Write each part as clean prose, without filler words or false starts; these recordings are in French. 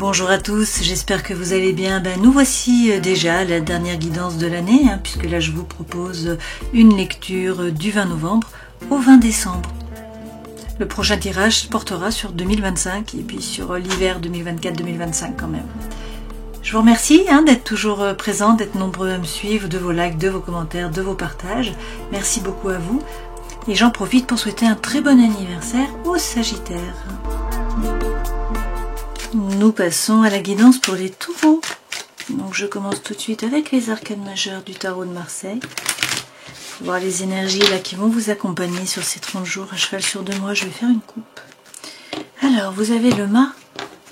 Bonjour à tous, j'espère que vous allez bien. Nous voici déjà à la dernière guidance de l'année, puisque là je vous propose une lecture du 20 novembre au 20 décembre. Le prochain tirage portera sur 2025 et puis sur l'hiver 2024-2025 quand même. Je vous remercie d'être toujours présents, d'être nombreux à me suivre, de vos likes, de vos commentaires, de vos partages. Merci beaucoup à vous. Et j'en profite pour souhaiter un très bon anniversaire aux Sagittaires. Nous passons à la guidance pour les taureaux. Donc je commence tout de suite avec les arcanes majeures du tarot de Marseille. Pour voir les énergies là qui vont vous accompagner sur ces 30 jours à cheval sur 2 mois. Je vais faire une coupe. Alors vous avez le mât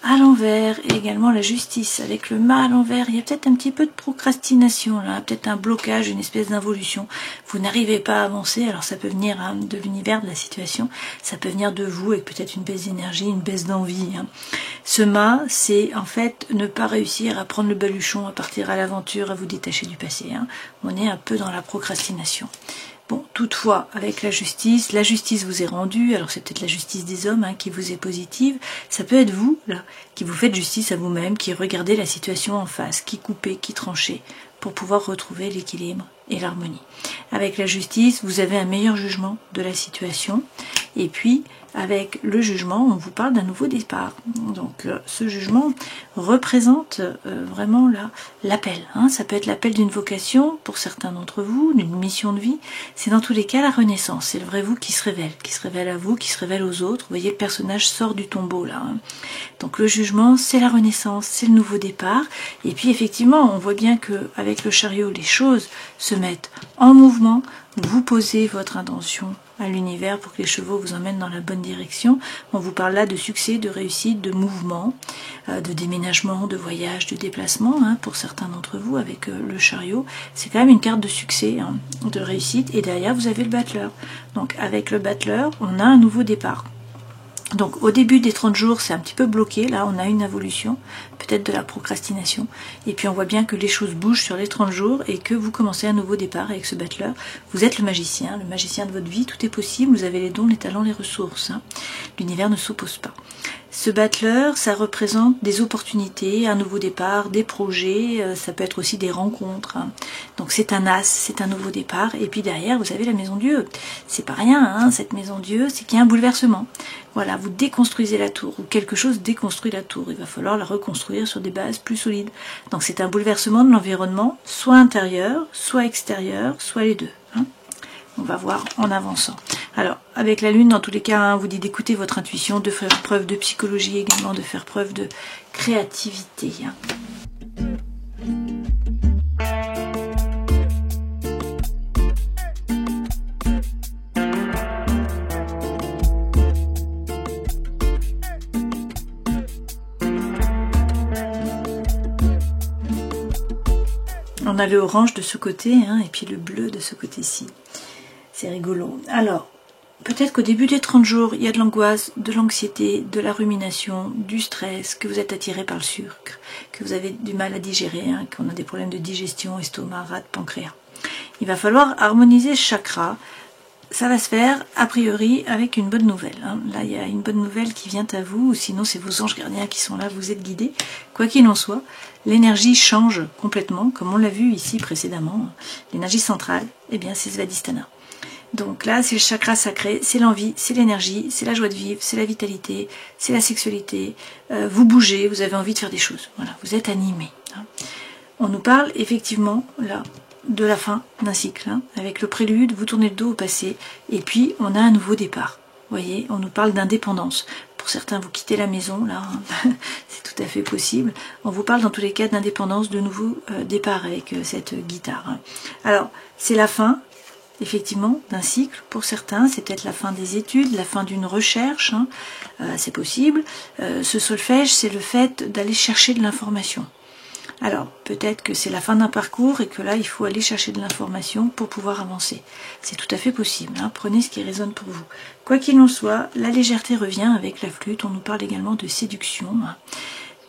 à l'envers et également la justice. Avec le mât à l'envers, il y a peut-être un petit peu de procrastination là, peut-être un blocage, une espèce d'involution. Vous n'arrivez pas à avancer, alors ça peut venir de l'univers, de la situation, ça peut venir de vous avec peut-être une baisse d'énergie, une baisse d'envie. Ce mât, c'est en fait ne pas réussir à prendre le baluchon, à partir à l'aventure, à vous détacher du passé. On est un peu dans la procrastination. Bon, toutefois, avec la justice vous est rendue, alors c'est peut-être la justice des hommes qui vous est positive, ça peut être vous, là, qui vous faites justice à vous-même, qui regardez la situation en face, qui coupez, qui tranchez, pour pouvoir retrouver l'équilibre et l'harmonie. Avec la justice, vous avez un meilleur jugement de la situation, et puis, avec le jugement, on vous parle d'un nouveau départ. Donc, ce jugement représente vraiment l'appel. Ça peut être l'appel d'une vocation, pour certains d'entre vous, d'une mission de vie. C'est dans tous les cas la renaissance. C'est le vrai vous qui se révèle à vous, qui se révèle aux autres. Vous voyez, le personnage sort du tombeau, là. Donc, le jugement, c'est la renaissance, c'est le nouveau départ. Et puis, effectivement, on voit bien qu'avec le chariot, les choses se mettent en mouvement. Vous posez votre intention à l'univers pour que les chevaux vous emmènent dans la bonne direction. On vous parle là de succès, de réussite, de mouvement, de déménagement, de voyage, de déplacement, pour certains d'entre vous avec le chariot. C'est quand même une carte de succès, de réussite. Et derrière, vous avez le battleur. Donc avec le battleur, on a un nouveau départ. Donc au début des 30 jours, c'est un petit peu bloqué. Là, on a une évolution, peut-être de la procrastination. Et puis on voit bien que les choses bougent sur les 30 jours et que vous commencez un nouveau départ avec ce battleur. Vous êtes le magicien de votre vie. Tout est possible. Vous avez les dons, les talents, les ressources. L'univers ne s'oppose pas. Ce battleur, ça représente des opportunités, un nouveau départ, des projets, ça peut être aussi des rencontres. Donc c'est un as, c'est un nouveau départ. Et puis derrière, vous avez la maison Dieu. C'est pas rien, cette maison Dieu, c'est qu'il y a un bouleversement. Voilà, vous déconstruisez la tour, ou quelque chose déconstruit la tour. Il va falloir la reconstruire sur des bases plus solides. Donc c'est un bouleversement de l'environnement, soit intérieur, soit extérieur, soit les deux. On va voir en avançant. Alors, avec la lune, dans tous les cas, on vous dit d'écouter votre intuition, de faire preuve de psychologie également, de faire preuve de créativité. On a le orange de ce côté, et puis le bleu de ce côté-ci. C'est rigolo. Alors, peut-être qu'au début des 30 jours, il y a de l'angoisse, de l'anxiété, de la rumination, du stress, que vous êtes attiré par le sucre, que vous avez du mal à digérer, qu'on a des problèmes de digestion, estomac, rate, pancréas. Il va falloir harmoniser ce chakra. Ça va se faire, a priori, avec une bonne nouvelle. Là, il y a une bonne nouvelle qui vient à vous, ou sinon c'est vos anges gardiens qui sont là, vous êtes guidés. Quoi qu'il en soit, l'énergie change complètement, comme on l'a vu ici précédemment. L'énergie centrale, c'est Svadhisthana. Donc là, c'est le chakra sacré, c'est l'envie, c'est l'énergie, c'est la joie de vivre, c'est la vitalité, c'est la sexualité. Vous bougez, vous avez envie de faire des choses. Voilà, vous êtes animé. On nous parle effectivement, là, de la fin d'un cycle. Avec le prélude, vous tournez le dos au passé, et puis on a un nouveau départ. Vous voyez, on nous parle d'indépendance. Pour certains, vous quittez la maison, là, c'est tout à fait possible. On vous parle dans tous les cas d'indépendance, de nouveau départ avec cette guitare. Alors, c'est la fin, effectivement, d'un cycle. Pour certains, c'est peut-être la fin des études, la fin d'une recherche, c'est possible. Ce solfège, c'est le fait d'aller chercher de l'information. Alors, peut-être que c'est la fin d'un parcours et que là, il faut aller chercher de l'information pour pouvoir avancer. C'est tout à fait possible. Prenez ce qui résonne pour vous. Quoi qu'il en soit, la légèreté revient avec la flûte. On nous parle également de séduction.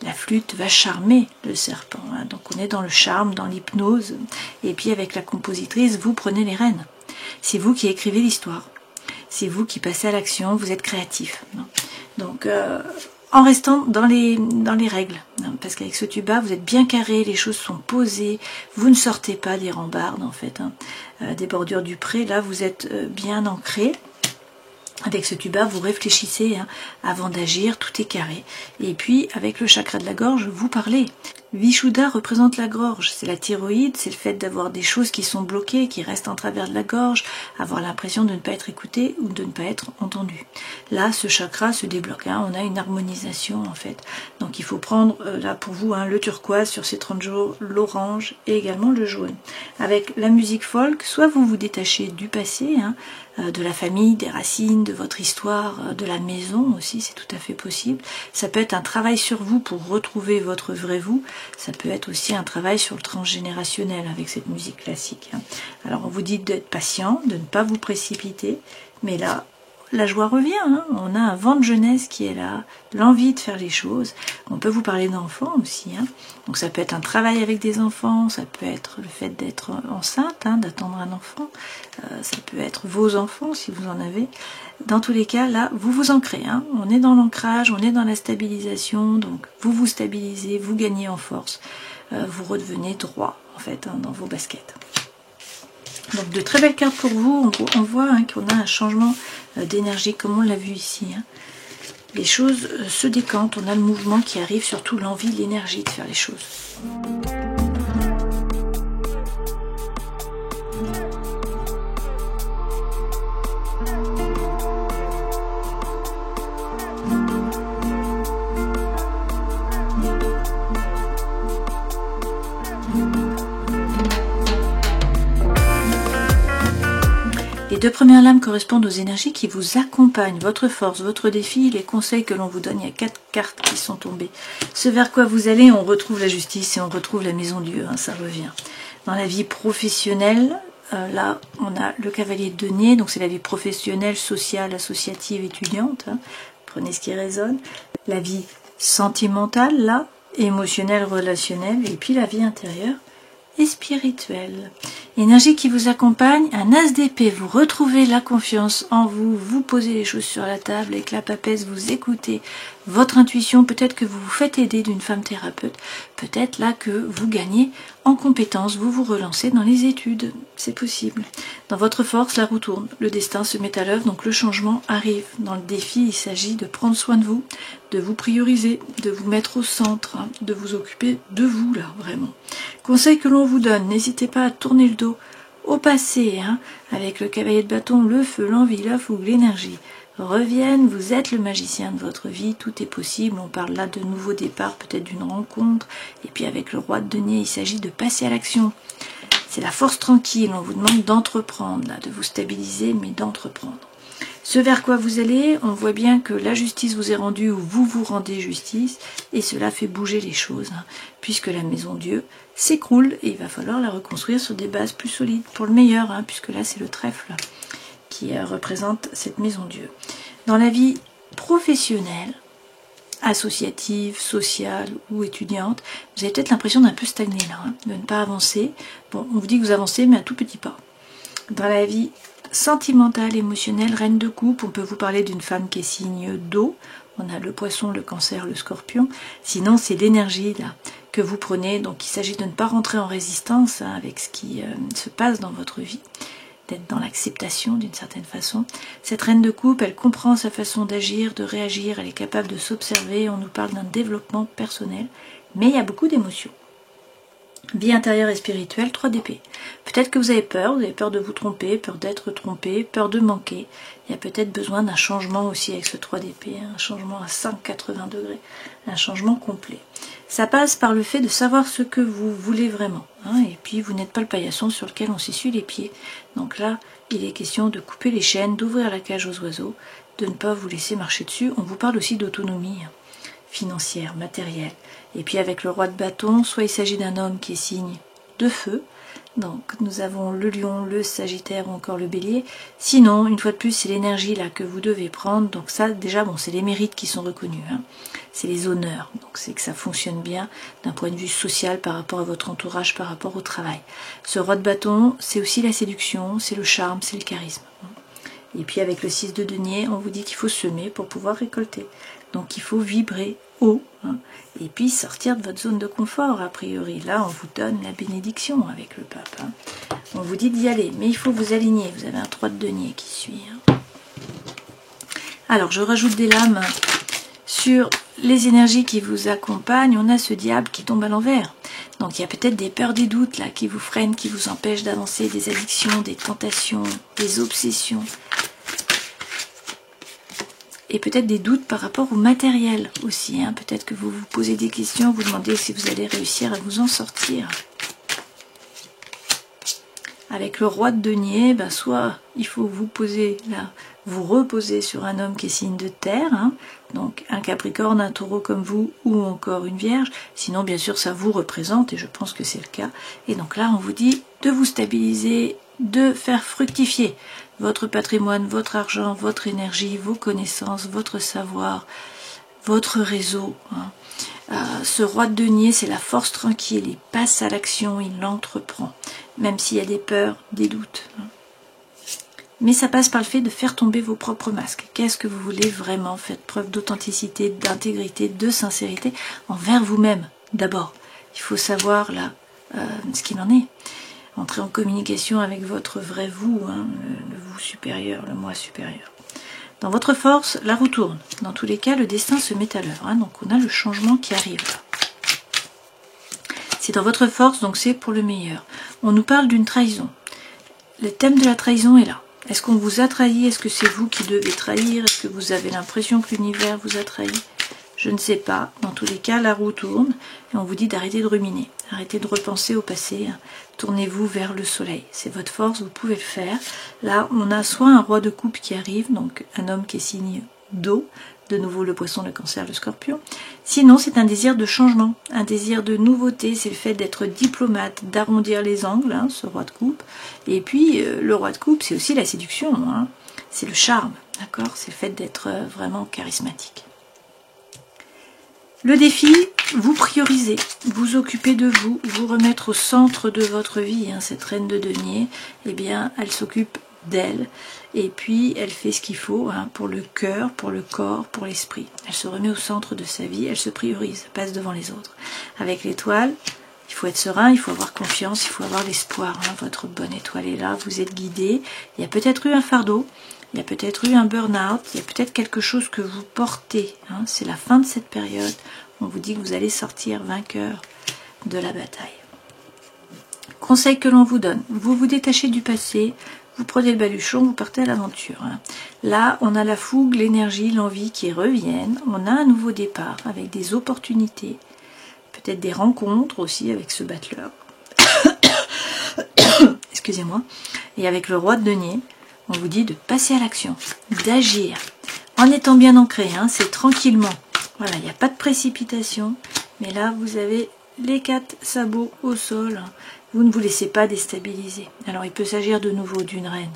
La flûte va charmer le serpent. Donc, on est dans le charme, dans l'hypnose. Et puis, avec la compositrice, vous prenez les rênes. C'est vous qui écrivez l'histoire. C'est vous qui passez à l'action. Vous êtes créatif. Donc, en restant dans les règles. parce qu'avec ce tuba, vous êtes bien carré, les choses sont posées, vous ne sortez pas des rambardes en fait, des bordures du pré, là vous êtes bien ancré. Avec ce tuba, vous réfléchissez avant d'agir, tout est carré. Et puis, avec le chakra de la gorge, vous parlez. Vishuddha représente la gorge, c'est la thyroïde, c'est le fait d'avoir des choses qui sont bloquées, qui restent en travers de la gorge, avoir l'impression de ne pas être écouté ou de ne pas être entendu. Là, ce chakra se débloque, on a une harmonisation en fait. Donc il faut prendre, là pour vous, le turquoise sur ces 30 jours, l'orange et également le jaune. Avec la musique folk, soit vous vous détachez du passé, de la famille, des racines, de votre histoire, de la maison aussi, c'est tout à fait possible. Ça peut être un travail sur vous pour retrouver votre vrai vous. Ça peut être aussi un travail sur le transgénérationnel avec cette musique classique. Alors on vous dit d'être patient, de ne pas vous précipiter, mais là, la joie revient. On a un vent de jeunesse qui est là, l'envie de faire les choses. On peut vous parler d'enfants aussi. Donc ça peut être un travail avec des enfants, ça peut être le fait d'être enceinte, d'attendre un enfant. Ça peut être vos enfants si vous en avez. Dans tous les cas, là, vous vous ancrez. On est dans l'ancrage, on est dans la stabilisation. Donc vous vous stabilisez, vous gagnez en force. Vous redevenez droit en fait dans vos baskets. Donc de très belles cartes pour vous, on voit qu'on a un changement d'énergie comme on l'a vu ici. Les choses se décantent, on a le mouvement qui arrive, surtout l'envie, l'énergie de faire les choses. Les deux premières lames correspondent aux énergies qui vous accompagnent, votre force, votre défi, les conseils que l'on vous donne. Il y a 4 cartes qui sont tombées. Ce vers quoi vous allez, on retrouve la justice et on retrouve la maison Dieu, ça revient. Dans la vie professionnelle, là on a le cavalier de denier, donc c'est la vie professionnelle, sociale, associative, étudiante. Prenez ce qui résonne. La vie sentimentale, là, émotionnelle, relationnelle, et puis la vie intérieure et spirituelle. Énergie qui vous accompagne, un as d'épée, vous retrouvez la confiance en vous, vous posez les choses sur la table avec la papesse, vous écoutez votre intuition, peut-être que vous vous faites aider d'une femme thérapeute, peut-être là que vous gagnez en compétences, vous vous relancez dans les études, c'est possible. Dans votre force, la roue tourne, le destin se met à l'œuvre, donc le changement arrive. Dans le défi, il s'agit de prendre soin de vous prioriser, de vous mettre au centre, de vous occuper de vous là, vraiment. Conseil que l'on vous donne, n'hésitez pas à tourner le dos au passé, avec le cavalier de bâton, le feu, l'envie, la fougue, l'énergie. Reviennent, vous êtes le magicien de votre vie, tout est possible, on parle là de nouveaux départs, peut-être d'une rencontre, et puis avec le roi de denier, il s'agit de passer à l'action. C'est la force tranquille, on vous demande d'entreprendre, là, de vous stabiliser, mais d'entreprendre. Ce vers quoi vous allez, on voit bien que la justice vous est rendue ou vous vous rendez justice, et cela fait bouger les choses, puisque la maison Dieu s'écroule, et il va falloir la reconstruire sur des bases plus solides, pour le meilleur, puisque là c'est le trèfle qui représente cette maison Dieu. Dans la vie professionnelle, associative, sociale ou étudiante, vous avez peut-être l'impression d'un peu stagner là, de ne pas avancer. Bon, on vous dit que vous avancez, mais à tout petit pas. Dans la vie sentimentale, émotionnelle, reine de coupe, on peut vous parler d'une femme qui est signe d'eau. On a le poisson, le cancer, le scorpion. Sinon, c'est l'énergie là que vous prenez. Donc, il s'agit de ne pas rentrer en résistance avec ce qui se passe dans votre vie, d'être dans l'acceptation d'une certaine façon. Cette reine de coupe, elle comprend sa façon d'agir, de réagir, elle est capable de s'observer. On nous parle d'un développement personnel, mais il y a beaucoup d'émotions. Vie intérieure et spirituelle, 3 d'épée. Peut-être que vous avez peur de vous tromper, peur d'être trompé, peur de manquer. Il y a peut-être besoin d'un changement aussi avec ce 3 d'épée, un changement à 180 degrés, un changement complet. Ça passe par le fait de savoir ce que vous voulez vraiment. Et puis vous n'êtes pas le paillasson sur lequel on s'essuie les pieds. Donc là, il est question de couper les chaînes, d'ouvrir la cage aux oiseaux, de ne pas vous laisser marcher dessus. On vous parle aussi d'autonomie financière, matérielle. Et puis avec le roi de bâton, soit il s'agit d'un homme qui est signe de feu, donc nous avons le lion, le sagittaire ou encore le bélier. Sinon, une fois de plus, c'est l'énergie là que vous devez prendre. Donc ça, déjà, bon, c'est les mérites qui sont reconnus. C'est les honneurs. Donc c'est que ça fonctionne bien d'un point de vue social par rapport à votre entourage, par rapport au travail. Ce roi de bâton, c'est aussi la séduction, c'est le charme, c'est le charisme. Et puis avec le 6 de denier, on vous dit qu'il faut semer pour pouvoir récolter. Donc il faut vibrer haut, hein, et puis sortir de votre zone de confort, a priori. Là, on vous donne la bénédiction avec le pape. Hein. On vous dit d'y aller, mais il faut vous aligner. Vous avez un 3 de denier qui suit. Hein. Alors, je rajoute des lames sur les énergies qui vous accompagnent. On a ce diable qui tombe à l'envers. Donc, il y a peut-être des peurs, des doutes là qui vous freinent, qui vous empêchent d'avancer, des addictions, des tentations, des obsessions. Et peut-être des doutes par rapport au matériel aussi. Hein. Peut-être que vous vous posez des questions, vous demandez si vous allez réussir à vous en sortir. Avec le roi de denier, ben soit il faut vous poser là, vous reposer sur un homme qui est signe de terre, hein, donc un capricorne, un taureau comme vous, ou encore une vierge. Sinon, bien sûr, ça vous représente, et je pense que c'est le cas. Et donc là, on vous dit de vous stabiliser, de faire fructifier votre patrimoine, votre argent, votre énergie, vos connaissances, votre savoir, votre réseau. Hein. Ce roi de denier, c'est la force tranquille, il passe à l'action, il l'entreprend, même s'il y a des peurs, des doutes. Hein. Mais ça passe par le fait de faire tomber vos propres masques. Qu'est-ce que vous voulez vraiment? Faites preuve d'authenticité, d'intégrité, de sincérité envers vous-même. D'abord, il faut savoir là ce qu'il en est. Entrez en communication avec votre vrai vous, hein, le vous supérieur, le moi supérieur. Dans votre force, la roue tourne. Dans tous les cas, le destin se met à l'œuvre. Hein, donc on a le changement qui arrive là. C'est dans votre force, donc c'est pour le meilleur. On nous parle d'une trahison. Le thème de la trahison est là. Est-ce qu'on vous a trahi? Est-ce que c'est vous qui devez trahir? Est-ce que vous avez l'impression que l'univers vous a trahi? Je ne sais pas. Dans tous les cas, la roue tourne et on vous dit d'arrêter de ruminer. Arrêtez de repenser au passé. Hein. Tournez-vous vers le soleil. C'est votre force, vous pouvez le faire. Là, on a soit un roi de coupe qui arrive, donc un homme qui est signe d'eau, de nouveau le poisson, le cancer, le scorpion. Sinon, c'est un désir de changement, un désir de nouveauté, c'est le fait d'être diplomate, d'arrondir les angles, hein, ce roi de coupe. Et puis, le roi de coupe, c'est aussi la séduction, hein. C'est le charme, d'accord? C'est le fait d'être vraiment charismatique. Le défi, vous prioriser, vous occuper de vous, vous remettre au centre de votre vie. Hein, cette reine de denier, eh bien, elle s'occupe d'elle et puis elle fait ce qu'il faut hein, pour le cœur, pour le corps, pour l'esprit. Elle se remet au centre de sa vie, elle se priorise, passe devant les autres. Avec l'étoile, il faut être serein, il faut avoir confiance, il faut avoir l'espoir. Hein, votre bonne étoile est là, vous êtes guidé. Il y a peut-être eu un fardeau, il y a peut-être eu un burn-out, il y a peut-être quelque chose que vous portez. Hein, c'est la fin de cette période. On vous dit que vous allez sortir vainqueur de la bataille. Conseil que l'on vous donne, vous vous détachez du passé, vous prenez le baluchon, vous partez à l'aventure. Hein. Là, on a la fougue, l'énergie, l'envie qui reviennent. On a un nouveau départ avec des opportunités, peut-être des rencontres aussi avec ce battleur. Excusez-moi. Et avec le roi de denier, on vous dit de passer à l'action, d'agir, en étant bien ancré, hein, c'est tranquillement. Voilà, il n'y a pas de précipitation, mais là, vous avez les 4 sabots au sol. Vous ne vous laissez pas déstabiliser. Alors, il peut s'agir de nouveau d'une reine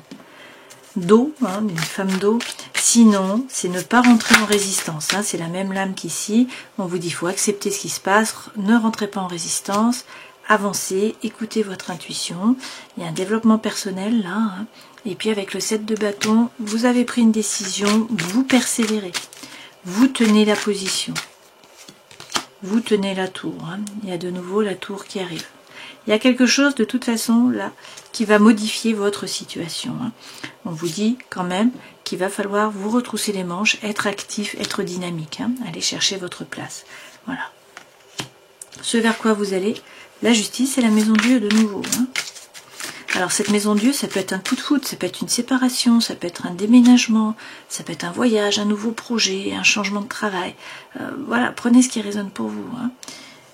d'eau, hein, d'une femme d'eau. Sinon, c'est ne pas rentrer en résistance. Hein, c'est la même lame qu'ici. On vous dit, il faut accepter ce qui se passe, ne rentrez pas en résistance, avancez, écoutez votre intuition. Il y a un développement personnel là. Hein. Et puis, avec le 7 de bâton, vous avez pris une décision, vous persévérez. Vous tenez la position. Vous tenez la tour. Hein. Il y a de nouveau la tour qui arrive. Il y a quelque chose de toute façon là qui va modifier votre situation. Hein. On vous dit quand même qu'il va falloir vous retrousser les manches, être actif, être dynamique. Hein. Aller chercher votre place. Voilà. Ce vers quoi vous allez, la justice et la maison de Dieu de nouveau. Hein. Alors cette maison de Dieu, ça peut être un coup de foudre, ça peut être une séparation, ça peut être un déménagement, ça peut être un voyage, un nouveau projet, un changement de travail. Voilà, prenez ce qui résonne pour vous. Hein.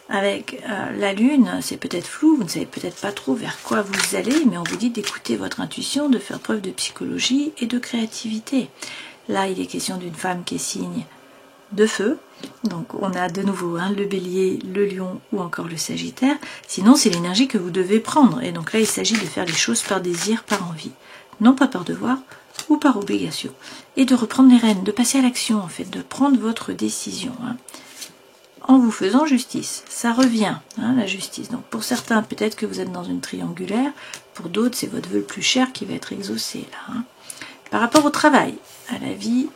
Avec la lune, c'est peut-être flou, vous ne savez peut-être pas trop vers quoi vous allez, mais on vous dit d'écouter votre intuition, de faire preuve de psychologie et de créativité. Là, il est question d'une femme qui est signe de feu. Donc on a de nouveau hein, le bélier, le lion ou encore le sagittaire. Sinon c'est l'énergie que vous devez prendre. Et donc là il s'agit de faire les choses par désir, par envie. Non pas par devoir ou par obligation. Et de reprendre les rênes, de passer à l'action en fait, de prendre votre décision. Hein, en vous faisant justice. Ça revient, hein, la justice. Donc pour certains peut-être que vous êtes dans une triangulaire. Pour d'autres c'est votre vœu le plus cher qui va être exaucé là. Hein. Par rapport au travail, à la vie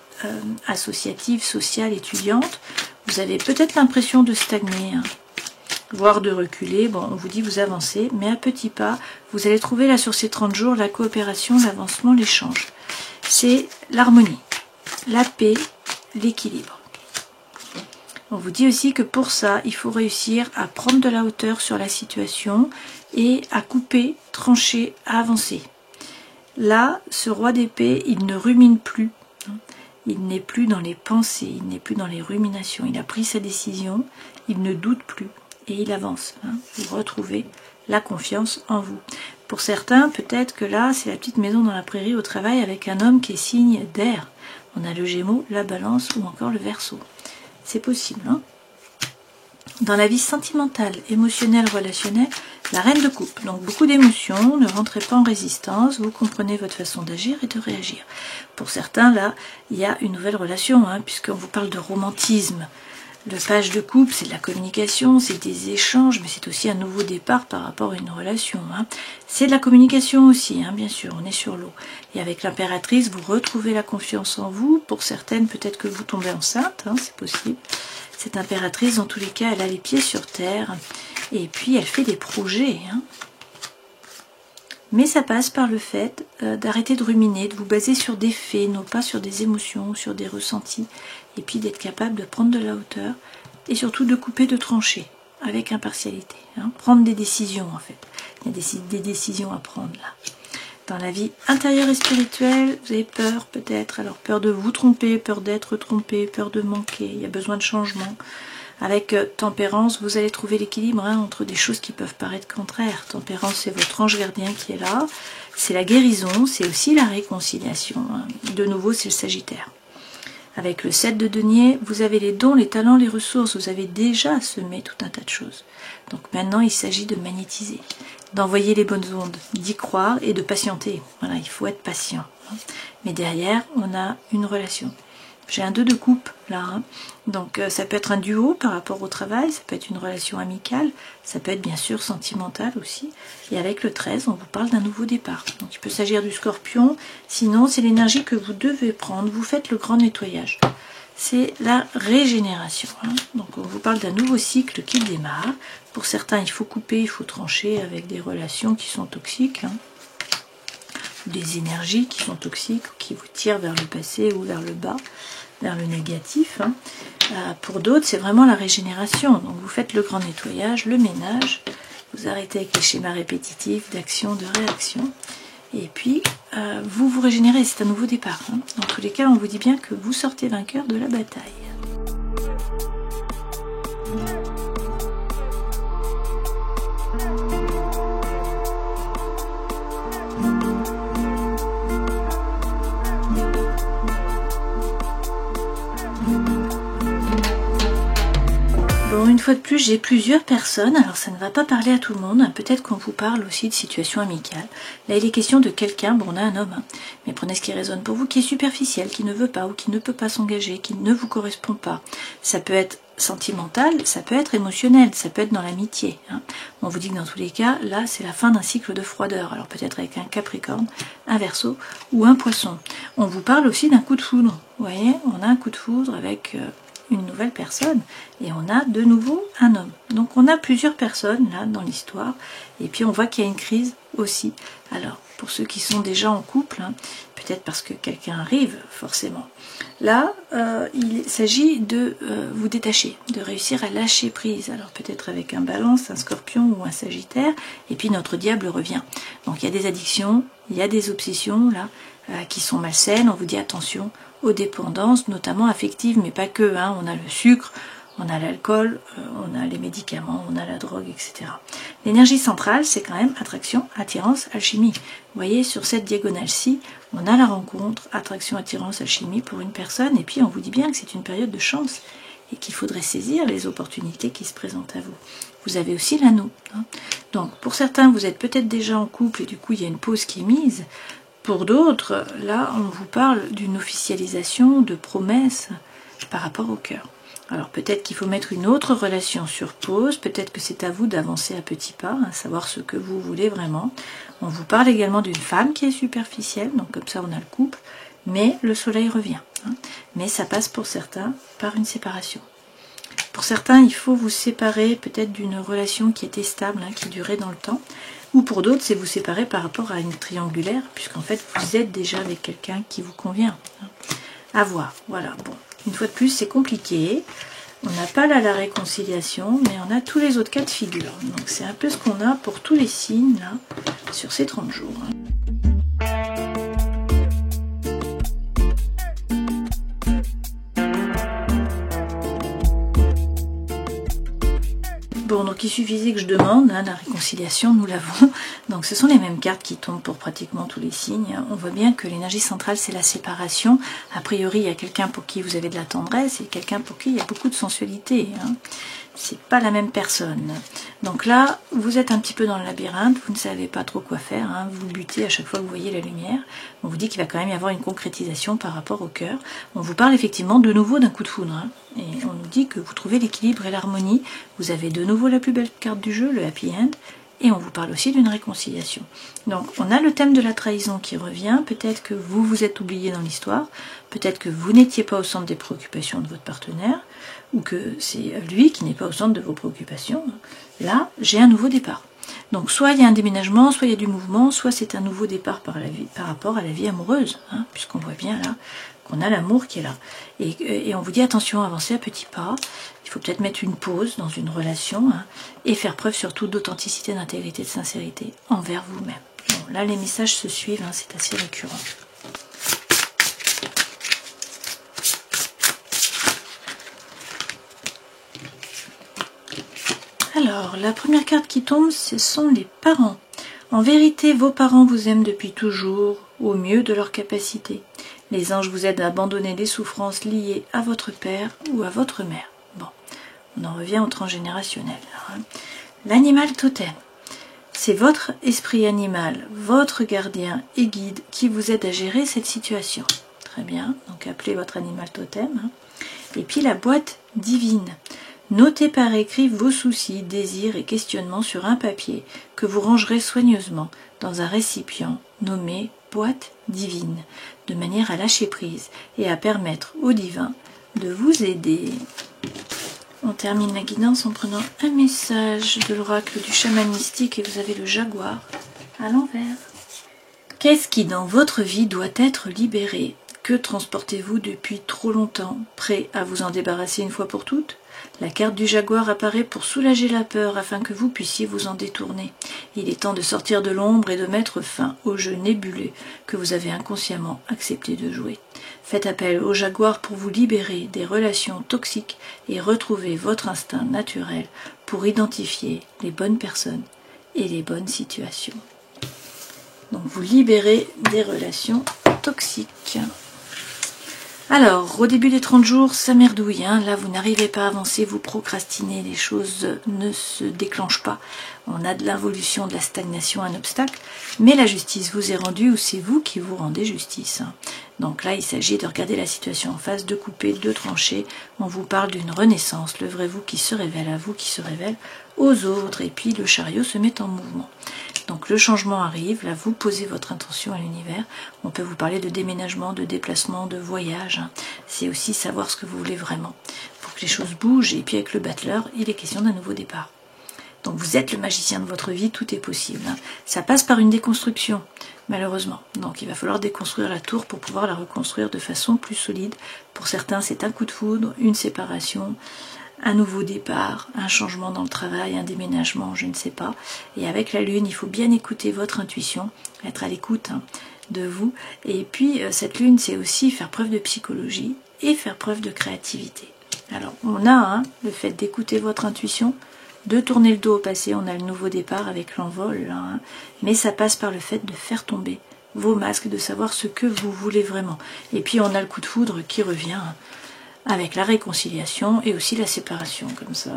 associative, sociale, étudiante, vous avez peut-être l'impression de stagner, hein, voire de reculer. Bon, on vous dit vous avancez, mais à petits pas, vous allez trouver là sur ces 30 jours la coopération, l'avancement, l'échange. C'est l'harmonie, la paix, l'équilibre. On vous dit aussi que pour ça, il faut réussir à prendre de la hauteur sur la situation et à couper, trancher, à avancer. Là, ce roi d'épée, il ne rumine plus. Il n'est plus dans les pensées, il n'est plus dans les ruminations. Il a pris sa décision, il ne doute plus et il avance. Vous retrouvez la confiance en vous. Pour certains, peut-être que là, c'est la petite maison dans la prairie au travail avec un homme qui est signe d'air. On a le Gémeaux, la Balance ou encore le Verseau. C'est possible. Hein? Dans la vie sentimentale, émotionnelle, relationnelle, la reine de coupe. Donc beaucoup d'émotions, ne rentrez pas en résistance, vous comprenez votre façon d'agir et de réagir. Pour certains, là, il y a une nouvelle relation, hein, puisqu'on vous parle de romantisme. Le page de coupe, c'est de la communication, c'est des échanges, mais c'est aussi un nouveau départ par rapport à une relation. Hein. C'est de la communication aussi, hein, bien sûr, on est sur l'eau. Et avec l'impératrice, vous retrouvez la confiance en vous. Pour certaines, peut-être que vous tombez enceinte, hein, c'est possible. Cette impératrice, dans tous les cas, elle a les pieds sur terre. Et puis, elle fait des projets. Hein. Mais ça passe par le fait d'arrêter de ruminer, de vous baser sur des faits, non pas sur des émotions, sur des ressentis. Et puis d'être capable de prendre de la hauteur. Et surtout de couper, de trancher, avec impartialité. Hein. Prendre des décisions, en fait. Il y a des décisions à prendre, là. Dans la vie intérieure et spirituelle, vous avez peur peut-être, alors peur de vous tromper, peur d'être trompé, peur de manquer, il y a besoin de changement. Avec tempérance, vous allez trouver l'équilibre hein, entre des choses qui peuvent paraître contraires. Tempérance, c'est votre ange gardien qui est là, c'est la guérison, c'est aussi la réconciliation. Hein. De nouveau, c'est le Sagittaire. Avec le 7 de denier, vous avez les dons, les talents, les ressources, vous avez déjà semé tout un tas de choses. Donc maintenant, il s'agit de magnétiser, d'envoyer les bonnes ondes, d'y croire et de patienter. Voilà, il faut être patient. Mais derrière, on a une relation. J'ai un 2 de coupe là, hein. Donc ça peut être un duo par rapport au travail, ça peut être une relation amicale, ça peut être bien sûr sentimentale aussi. Et avec le 13, on vous parle d'un nouveau départ. Donc il peut s'agir du Scorpion, sinon c'est l'énergie que vous devez prendre, vous faites le grand nettoyage. C'est la régénération. Hein. Donc on vous parle d'un nouveau cycle qui démarre. Pour certains, il faut couper, il faut trancher avec des relations qui sont toxiques. Hein. Des énergies qui sont toxiques, qui vous tirent vers le passé ou vers le bas, vers le négatif. Hein. Pour d'autres, c'est vraiment la régénération. Donc vous faites le grand nettoyage, le ménage, vous arrêtez avec les schémas répétitifs d'action, de réaction, et puis vous vous régénérez, c'est un nouveau départ. Hein. Dans tous les cas, on vous dit bien que vous sortez vainqueur de la bataille. Une fois de plus, j'ai plusieurs personnes, alors ça ne va pas parler à tout le monde, peut-être qu'on vous parle aussi de situation amicale. Là, il est question de quelqu'un, bon, on a un homme, hein, mais prenez ce qui résonne pour vous, qui est superficiel, qui ne veut pas ou qui ne peut pas s'engager, qui ne vous correspond pas. Ça peut être sentimental, ça peut être émotionnel, ça peut être dans l'amitié. Hein. On vous dit que dans tous les cas, là, c'est la fin d'un cycle de froideur, alors peut-être avec un Capricorne, un Verseau ou un Poisson. On vous parle aussi d'un coup de foudre, vous voyez, on a un coup de foudre avec... une nouvelle personne et on a de nouveau un homme. Donc on a plusieurs personnes là dans l'histoire et puis on voit qu'il y a une crise aussi. Alors pour ceux qui sont déjà en couple, hein, peut-être parce que quelqu'un arrive forcément. Là il s'agit de vous détacher, de réussir à lâcher prise. Alors peut-être avec un Balance, un Scorpion ou un Sagittaire et puis notre diable revient. Donc il y a des addictions, il y a des obsessions là qui sont malsaines. On vous dit attention aux dépendances, notamment affectives, mais pas que. Hein. On a le sucre, on a l'alcool, on a les médicaments, on a la drogue, etc. L'énergie centrale, c'est quand même attraction, attirance, alchimie. Vous voyez, sur cette diagonale-ci, on a la rencontre, attraction, attirance, alchimie pour une personne, et puis on vous dit bien que c'est une période de chance, et qu'il faudrait saisir les opportunités qui se présentent à vous. Vous avez aussi l'anneau. Hein. Donc, pour certains, vous êtes peut-être déjà en couple, et du coup, il y a une pause qui est mise. Pour d'autres, là, on vous parle d'une officialisation de promesses par rapport au cœur. Alors peut-être qu'il faut mettre une autre relation sur pause, peut-être que c'est à vous d'avancer à petits pas, à savoir ce que vous voulez vraiment. On vous parle également d'une femme qui est superficielle, donc comme ça on a le couple, mais le soleil revient. Hein. Mais ça passe pour certains par une séparation. Pour certains, il faut vous séparer peut-être d'une relation qui était stable, hein, qui durait dans le temps. Ou pour d'autres, c'est vous séparer par rapport à une triangulaire, puisqu'en fait, vous êtes déjà avec quelqu'un qui vous convient. Hein. À voir, voilà. Bon, une fois de plus, c'est compliqué. On n'a pas là la réconciliation, mais on a tous les autres cas de figure. Donc c'est un peu ce qu'on a pour tous les signes, là, sur ces 30 jours. Hein. Bon, donc il suffisait que je demande, hein, la réconciliation, nous l'avons. Donc ce sont les mêmes cartes qui tombent pour pratiquement tous les signes. On voit bien que l'énergie centrale, c'est la séparation. A priori, il y a quelqu'un pour qui vous avez de la tendresse et quelqu'un pour qui il y a beaucoup de sensualité. Hein. C'est pas la même personne. Donc là, vous êtes un petit peu dans le labyrinthe, vous ne savez pas trop quoi faire, hein, vous butez à chaque fois que vous voyez la lumière. On vous dit qu'il va quand même y avoir une concrétisation par rapport au cœur. On vous parle effectivement de nouveau d'un coup de foudre. Hein, et on nous dit que vous trouvez l'équilibre et l'harmonie. Vous avez de nouveau la plus belle carte du jeu, le happy end. Et on vous parle aussi d'une réconciliation. Donc on a le thème de la trahison qui revient. Peut-être que vous vous êtes oublié dans l'histoire. Peut-être que vous n'étiez pas au centre des préoccupations de votre partenaire. Ou que c'est lui qui n'est pas au centre de vos préoccupations. Là, j'ai un nouveau départ. Donc soit il y a un déménagement, soit il y a du mouvement, soit c'est un nouveau départ par rapport à la vie amoureuse. Hein, puisqu'on voit bien là qu'on a l'amour qui est là. Et on vous dit attention, avancez à petits pas. Il faut peut-être mettre une pause dans une relation, hein, et faire preuve surtout d'authenticité, d'intégrité, de sincérité envers vous-même. Bon, là, les messages se suivent, hein, c'est assez récurrent. Alors, la première carte qui tombe, ce sont les parents. En vérité, vos parents vous aiment depuis toujours, au mieux de leur capacité. Les anges vous aident à abandonner les souffrances liées à votre père ou à votre mère. Bon, on en revient au transgénérationnel. Hein. L'animal totem, c'est votre esprit animal, votre gardien et guide qui vous aide à gérer cette situation. Très bien, donc appelez votre animal totem. Hein. Et puis la boîte divine. Notez par écrit vos soucis, désirs et questionnements sur un papier que vous rangerez soigneusement dans un récipient nommé boîte divine, de manière à lâcher prise et à permettre au divin de vous aider. On termine la guidance en prenant un message de l'oracle du chaman mystique et vous avez le jaguar à l'envers. Qu'est-ce qui dans votre vie doit être libéré? Que transportez-vous depuis trop longtemps, prêt à vous en débarrasser une fois pour toutes? La carte du jaguar apparaît pour soulager la peur afin que vous puissiez vous en détourner. Il est temps de sortir de l'ombre et de mettre fin au jeu nébuleux que vous avez inconsciemment accepté de jouer. Faites appel au jaguar pour vous libérer des relations toxiques et retrouver votre instinct naturel pour identifier les bonnes personnes et les bonnes situations. Donc vous libérez des relations toxiques. Alors, au début des 30 jours, ça merdouille, hein. Là vous n'arrivez pas à avancer, vous procrastinez, les choses ne se déclenchent pas. On a de l'involution, de la stagnation, un obstacle, mais la justice vous est rendue ou c'est vous qui vous rendez justice. Hein. Donc là, il s'agit de regarder la situation en face, de couper, de trancher. On vous parle d'une renaissance, le vrai vous qui se révèle à vous, qui se révèle aux autres, et puis le chariot se met en mouvement. Donc le changement arrive, là vous posez votre intention à l'univers. On peut vous parler de déménagement, de déplacement, de voyage. Hein. C'est aussi savoir ce que vous voulez vraiment. Pour que les choses bougent, et puis avec le battleur, il est question d'un nouveau départ. Donc vous êtes le magicien de votre vie, tout est possible. Hein. Ça passe par une déconstruction, malheureusement. Donc il va falloir déconstruire la tour pour pouvoir la reconstruire de façon plus solide. Pour certains, c'est un coup de foudre, une séparation, un nouveau départ, un changement dans le travail, un déménagement, je ne sais pas. Et avec la lune, il faut bien écouter votre intuition, être à l'écoute, hein, de vous. Et puis cette lune, c'est aussi faire preuve de psychologie et faire preuve de créativité. Alors on a hein, le fait d'écouter votre intuition, de tourner le dos au passé, on a le nouveau départ avec l'envol, hein, mais ça passe par le fait de faire tomber vos masques, de savoir ce que vous voulez vraiment. Et puis on a le coup de foudre qui revient, hein, avec la réconciliation et aussi la séparation, comme ça.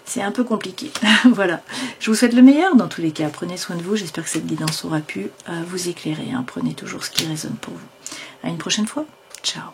C'est un peu compliqué. Voilà. Je vous souhaite le meilleur dans tous les cas. Prenez soin de vous. J'espère que cette guidance aura pu vous éclairer. Hein. Prenez toujours ce qui résonne pour vous. À une prochaine fois. Ciao.